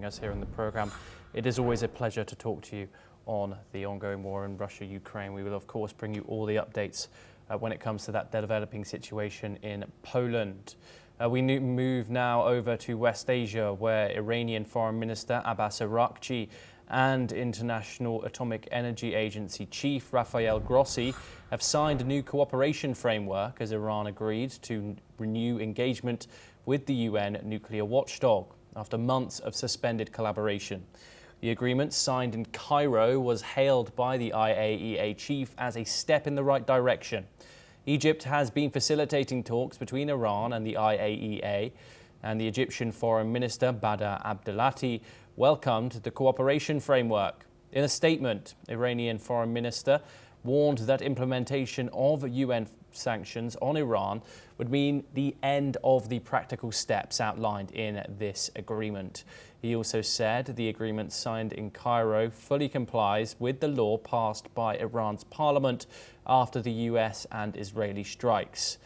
us here on the programme. It is always a pleasure to talk to you on the ongoing war in Russia-Ukraine. We will, of course, bring you all the updates when it comes to that developing situation in Poland. We move now over to West Asia, where Iranian Foreign Minister Abbas Araqchi and International Atomic Energy Agency Chief Rafael Grossi have signed a new cooperation framework as Iran agreed to renew engagement with the UN nuclear watchdog after months of suspended collaboration. The agreement, signed in Cairo, was hailed by the IAEA chief as a step in the right direction. Egypt has been facilitating talks between Iran and the IAEA, and the Egyptian Foreign Minister Badr Abdelati welcomed the cooperation framework. In a statement, Iranian Foreign Minister warned that implementation of UN sanctions on Iran would mean the end of the practical steps outlined in this agreement. He also said the agreement signed in Cairo fully complies with the law passed by Iran's parliament after the US and Israeli strikes.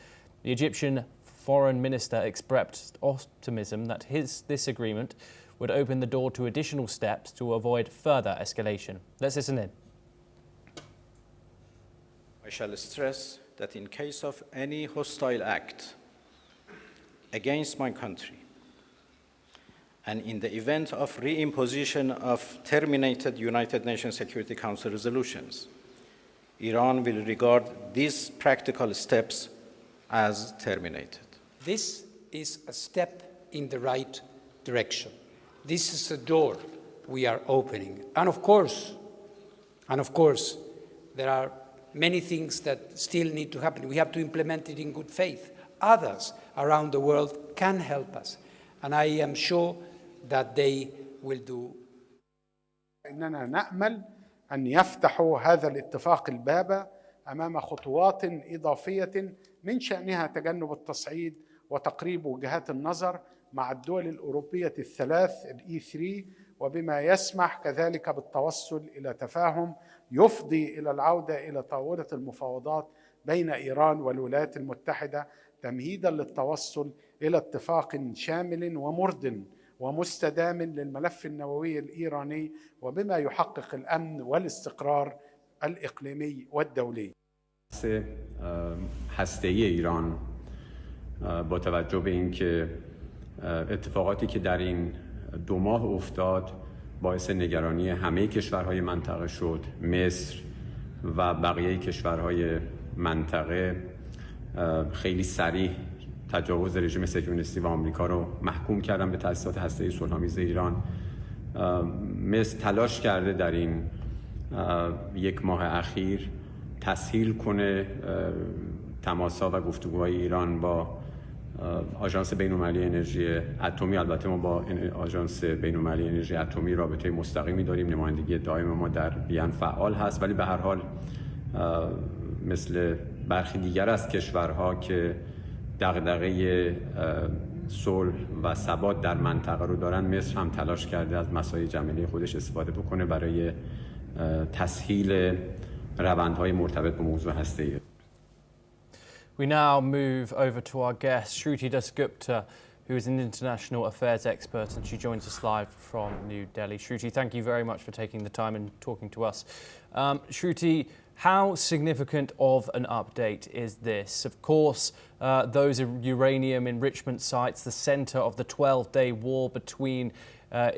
The Egyptian Foreign Minister expressed optimism that this agreement would open the door to additional steps to avoid further escalation. Let's listen in. I shall stress that in case of any hostile act against my country, and in the event of reimposition of terminated United Nations Security Council resolutions, Iran will regard these practical steps as terminated. This is a step in the right direction. This is a door we are opening. And of course, there are many things that still need to happen. We have to implement it in good faith. Others around the world can help us, and I am sure that they will do. إننا نأمل أن يفتحوا هذا الاتفاق الباب أمام خطوات إضافية من شأنها تجنب التصعيد وتقريب وجهات النظر مع الدول الأوروبية الثلاث الE3، وبما يسمح كذلك بالتوصل إلى تفاهم يفضي إلى العودة إلى طاولة المفاوضات بين إيران والولايات المتحدة تمهيداً للتوصل إلى اتفاق شامل ومرضٍ ومستدام للملف النووي الإيراني، وبما يحقق الأمن والاستقرار الإقليمي والدولي. هسته‌ای ایران با توجه به اینکه اتفاقاتی که در این 2 ماه افتاد باعث نگرانی همه کشورهای منطقه شد، مصر و بقیه کشورهای منطقه خیلی سریع تجاوز رژیم صهیونیستی و آمریکا رو محکوم کردن به تأسیسات هسته‌ای صلح‌آمیز ایران. مصر تلاش کرده در این 1 ماه اخیر تسهیل کنه تماس‌ها و گفتگوهای ایران با آژانس بین‌المللی انرژی اتمی. البته ما با آژانس بین‌المللی انرژی اتمی رابطه مستقیمی داریم، نمایندگی دائم ما در وین فعال هست، ولی به هر حال مثل برخی دیگر از کشورها که دغدغه صلح و ثبات در منطقه رو دارن، مصر هم تلاش کرده از مساعی جمعی خودش استفاده بکنه برای تسهیل روندهای مرتبط با موضوع هسته‌ای. We now move over to our guest, Shruti Dasgupta, who is an international affairs expert, and she joins us live from New Delhi. Shruti, thank you very much for taking the time and talking to us. Shruti, how significant of an update is this? Of course, those uranium enrichment sites, the center of the 12-day war between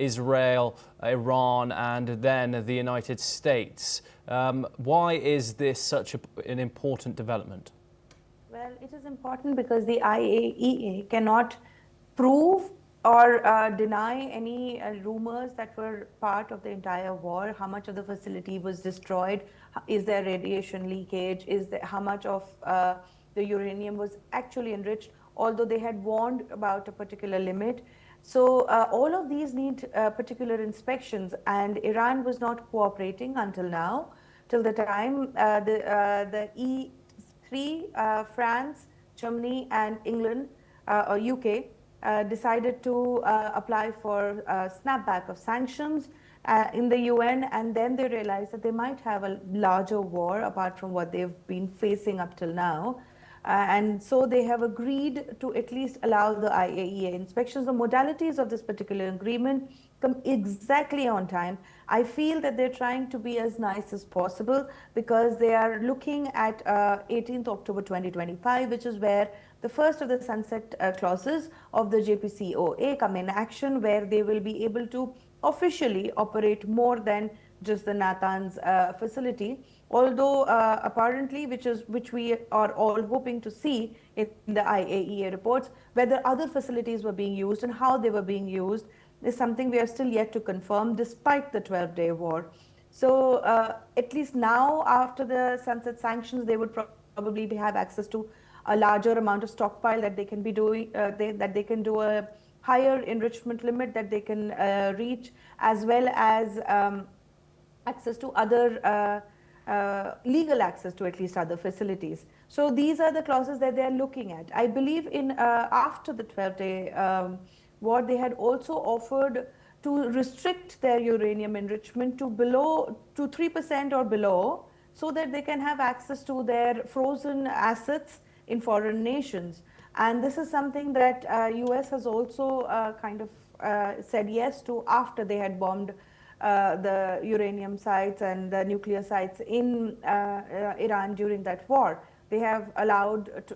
Israel, Iran, and then the United States. Why is this such an important development? Well, it is important because the IAEA cannot prove or deny any rumors that were part of the entire war. How much of the facility was destroyed? Is there radiation leakage? How much of the uranium was actually enriched, although they had warned about a particular limit? So all of these need particular inspections, and Iran was not cooperating until now, till the time the E3, France, Germany and England or UK decided to apply for snapback of sanctions in the UN, and then they realized that they might have a larger war apart from what they've been facing up till now. And so they have agreed to at least allow the IAEA inspections. The modalities of this particular agreement come exactly on time. I feel that they're trying to be as nice as possible because they are looking at 18th October 2025, which is where the first of the sunset clauses of the JPCOA come in action, where they will be able to officially operate more than just the Natanz facility. Although apparently, which we are all hoping to see in the IAEA reports, whether other facilities were being used and how they were being used is something we are still yet to confirm, despite the 12-day war. So at least now, after the sunset sanctions, they would probably have access to a larger amount of stockpile that they can be doing, that they can do a higher enrichment limit that they can reach, as well as access to other legal access to at least other facilities. So these are the clauses that they are looking at. I believe in after the 12-day war, they had also offered to restrict their uranium enrichment to 3% or below, so that they can have access to their frozen assets in foreign nations. And this is something that US has also kind of said yes to after they had bombed the uranium sites and the nuclear sites in Iran during that war. They have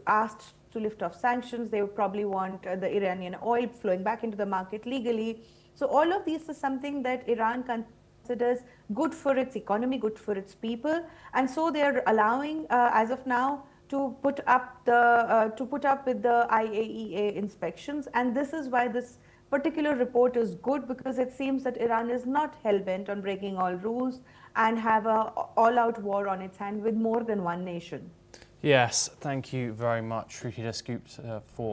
asked to lift off sanctions. They would probably want the Iranian oil flowing back into the market legally. So all of these is something that Iran considers good for its economy, good for its people, and so they are allowing, as of now, to put up with the IAEA inspections. And this is why this particular report is good, because it seems that Iran is not hell-bent on breaking all rules and have an all-out war on its hand with more than one nation. Yes, thank you very much, Ruchida Scoop, for